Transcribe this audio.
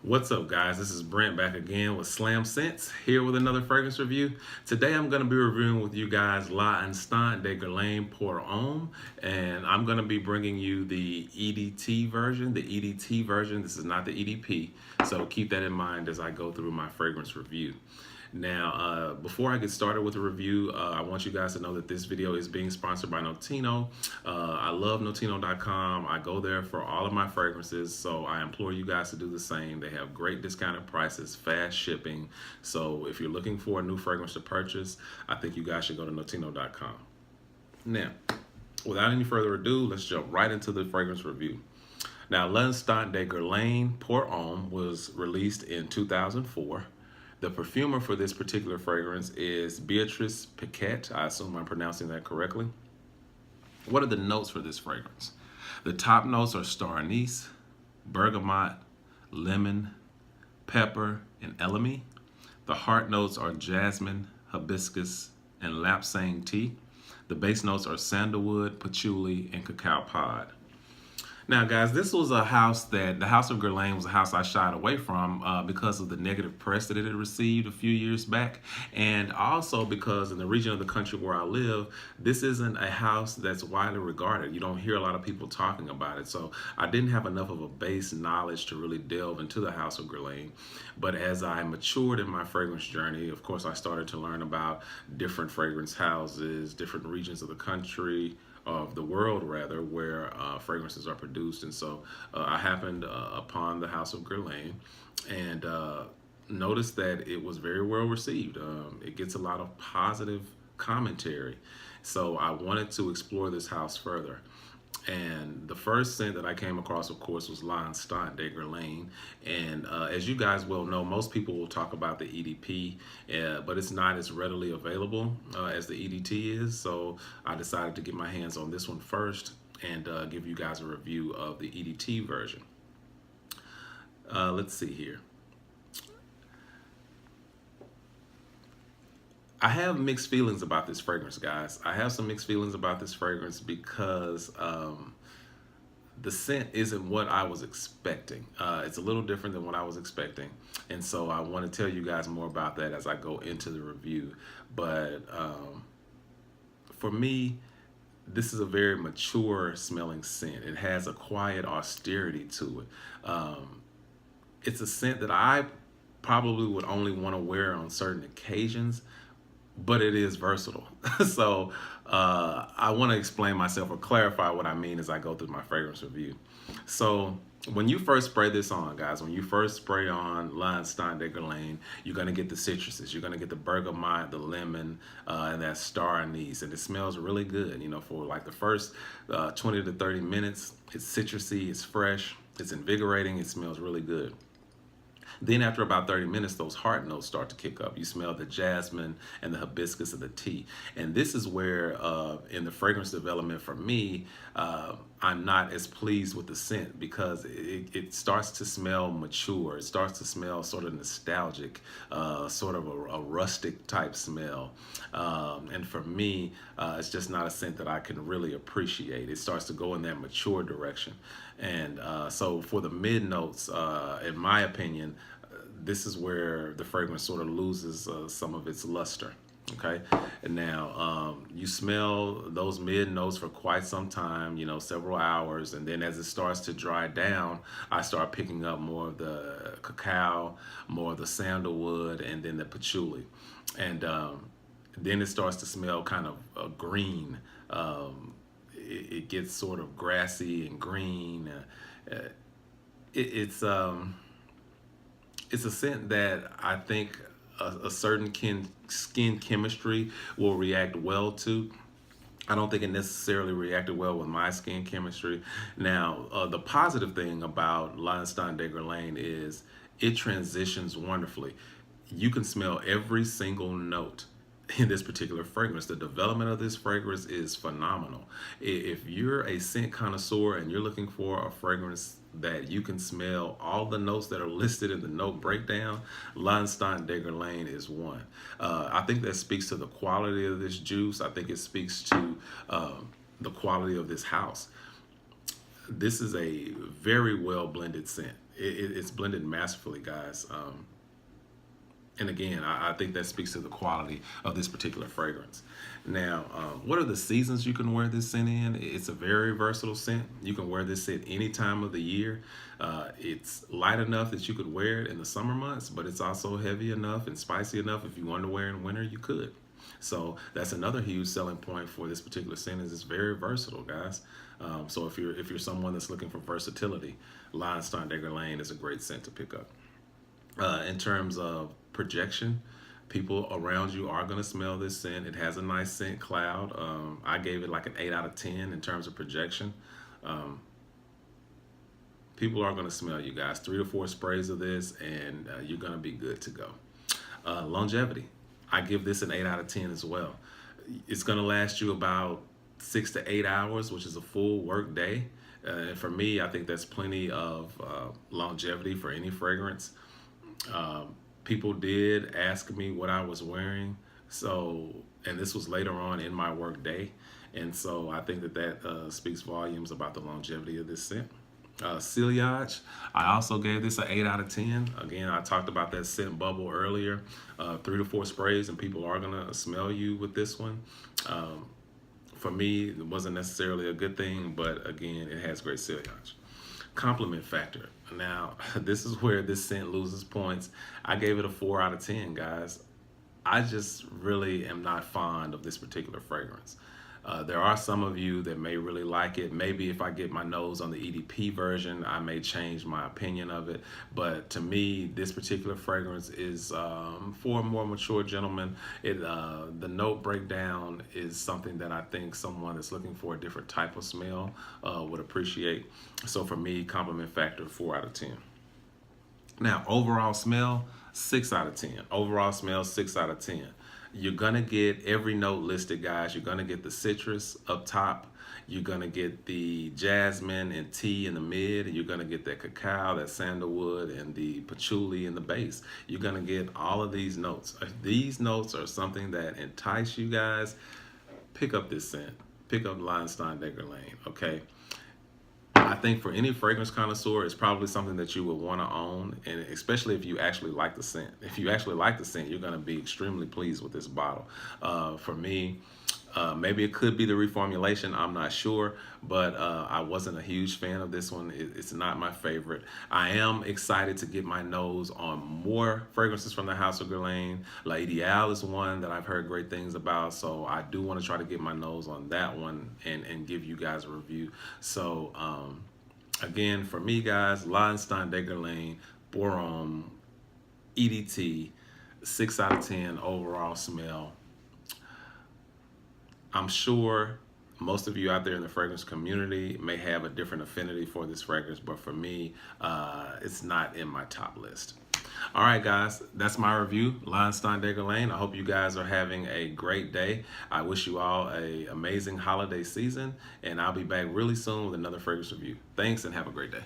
What's up, guys? This is Brent back again with S.L.A.M.scents, here with another fragrance review. Today I'm going to be reviewing with you guys L'instant de Guerlain pour Homme, and I'm going to be bringing you the EDT version. This is not the EDP, so keep that in mind as I go through my fragrance review. Now, before I get started with the review, I want you guys to know that this video is being sponsored by Notino. I love Notino.com. I go there for all of my fragrances, so I implore you guys to do the same. They have great discounted prices, fast shipping. So if you're looking for a new fragrance to purchase, I think you guys should go to Notino.com. Now, without any further ado, let's jump right into the fragrance review. Now, L'instant de Guerlain pour Homme was released in 2004. The perfumer for this particular fragrance is Beatrice Piquet. I assume I'm pronouncing that correctly. What are the notes for this fragrance? The top notes are star anise, bergamot, lemon, pepper, and elemi. The heart notes are jasmine, hibiscus, and lapsang tea. The base notes are sandalwood, patchouli, and cacao pod. Now, guys, this was the House of Guerlain was a house I shied away from because of the negative press that it had received a few years back, and also because in the region of the country where I live, this isn't a house that's widely regarded. You don't hear a lot of people talking about it, so I didn't have enough of a base knowledge to really delve into the House of Guerlain. But as I matured in my fragrance journey, of course, I started to learn about different fragrance houses, different regions of the country, of the world rather, where fragrances are produced. And so I happened upon the House of Guerlain and noticed that it was very well received. It gets a lot of positive commentary. So I wanted to explore this house further. And the first scent that I came across, of course, was L'instant de Guerlain. And as you guys well know, most people will talk about the EDP, but it's not as readily available as the EDT is. So I decided to get my hands on this one first and give you guys a review of the EDT version. Let's see here. I have mixed feelings about this fragrance, guys. I have some mixed feelings about this fragrance because the scent isn't what I was expecting. It's a little different than what I was expecting. And so I want to tell you guys more about that as I go into the review. But for me, this is a very mature smelling scent. It has a quiet austerity to it. It's a scent that I probably would only want to wear on certain occasions, but it is versatile. So I want to explain myself or clarify what I mean as I go through my fragrance review. So when you first spray this on, guys, when you first spray on L'instant de Guerlain, you're going to get the citruses. You're going to get the bergamot, the lemon, and that star anise. And it smells really good. You know, for like the first 20 to 30 minutes, it's citrusy, it's fresh, it's invigorating, it smells really good. Then after about 30 minutes, those heart notes start to kick up. You smell the jasmine and the hibiscus of the tea. And this is where, in the fragrance development for me, I'm not as pleased with the scent because it starts to smell mature. It starts to smell sort of nostalgic, sort of a rustic type smell. And for me, it's just not a scent that I can really appreciate. It starts to go in that mature direction. And so for the mid notes, in my opinion, this is where the fragrance sort of loses some of its luster. Okay, and now you smell those mid notes for quite some time, you know, several hours, and then as it starts to dry down, I start picking up more of the cacao, more of the sandalwood, and then the patchouli, and then it starts to smell kind of green. It gets sort of grassy and green. It's a scent that I think a certain skin chemistry will react well to. I don't think it necessarily reacted well with my skin chemistry. Now, the positive thing about L'instant de Guerlain is it transitions wonderfully. You can smell every single note in this particular fragrance. The development of this fragrance is phenomenal. If you're a scent connoisseur and you're looking for a fragrance that you can smell all the notes that are listed in the note breakdown, L'instant de Guerlain is one. I think that speaks to the quality of this juice. I think it speaks to the quality of this house. This is a very well blended scent. it's blended masterfully, guys. And again, I think that speaks to the quality of this particular fragrance. Now, what are the seasons you can wear this scent in? It's a very versatile scent. You can wear this scent any time of the year. It's light enough that you could wear it in the summer months, but it's also heavy enough and spicy enough. If you want to wear it in winter, you could. So that's another huge selling point for this particular scent, is it's very versatile, guys. So if you're someone that's looking for versatility, L'instant de Guerlain is a great scent to pick up. In terms of projection, people around you are going to smell this scent. It has a nice scent cloud. I gave it like an 8 out of 10 in terms of projection. People are going to smell you guys. 3 to 4 sprays of this, and you're going to be good to go. Longevity, I give this an 8 out of 10 as well. It's going to last you about 6 to 8 hours, which is a full work day. And for me, I think that's plenty of longevity for any fragrance. People did ask me what I was wearing, and this was later on in my work day, and so I think that speaks volumes about the longevity of this scent. Ciliage, I also gave this an 8 out of 10. Again, I talked about that scent bubble earlier. 3 to 4 sprays and people are gonna smell you with this one. For me, it wasn't necessarily a good thing, but again, it has great ciliage. Compliment factor. Now, this is where this scent loses points. I gave it a 4 out of 10, guys. I just really am not fond of this particular fragrance. There are some of you that may really like it. Maybe if I get my nose on the EDP version, I may change my opinion of it. But to me, this particular fragrance is for a more mature gentleman. The note breakdown is something that I think someone that's looking for a different type of smell would appreciate. So for me, compliment factor 4 out of 10. Now, overall smell, 6 out of 10. Overall smell, 6 out of 10. You're gonna get every note listed, guys. You're gonna get the citrus up top. You're gonna get the jasmine and tea in the mid. You're gonna get that cacao, that sandalwood, and the patchouli in the base. You're gonna get all of these notes. If these notes are something that entice you guys, pick up this scent. Pick up L'instant de Guerlain, okay? I think for any fragrance connoisseur, it's probably something that you would want to own, and especially if you actually like the scent. If you actually like the scent, you're going to be extremely pleased with this bottle. For me, maybe it could be the reformulation, I'm not sure, but I wasn't a huge fan of this one. It's not my favorite. I am excited to get my nose on more fragrances from the House of Guerlain. L'Ideal is one that I've heard great things about, so I do want to try to get my nose on that one and give you guys a review. So again, for me, guys, L'instant de Guerlain, Homme, EDT, 6 out of 10 overall smell. I'm sure most of you out there in the fragrance community may have a different affinity for this fragrance, but for me, it's not in my top list. All right, guys, that's my review, L'instant de Guerlain. I hope you guys are having a great day. I wish you all an amazing holiday season, and I'll be back really soon with another fragrance review. Thanks, and have a great day.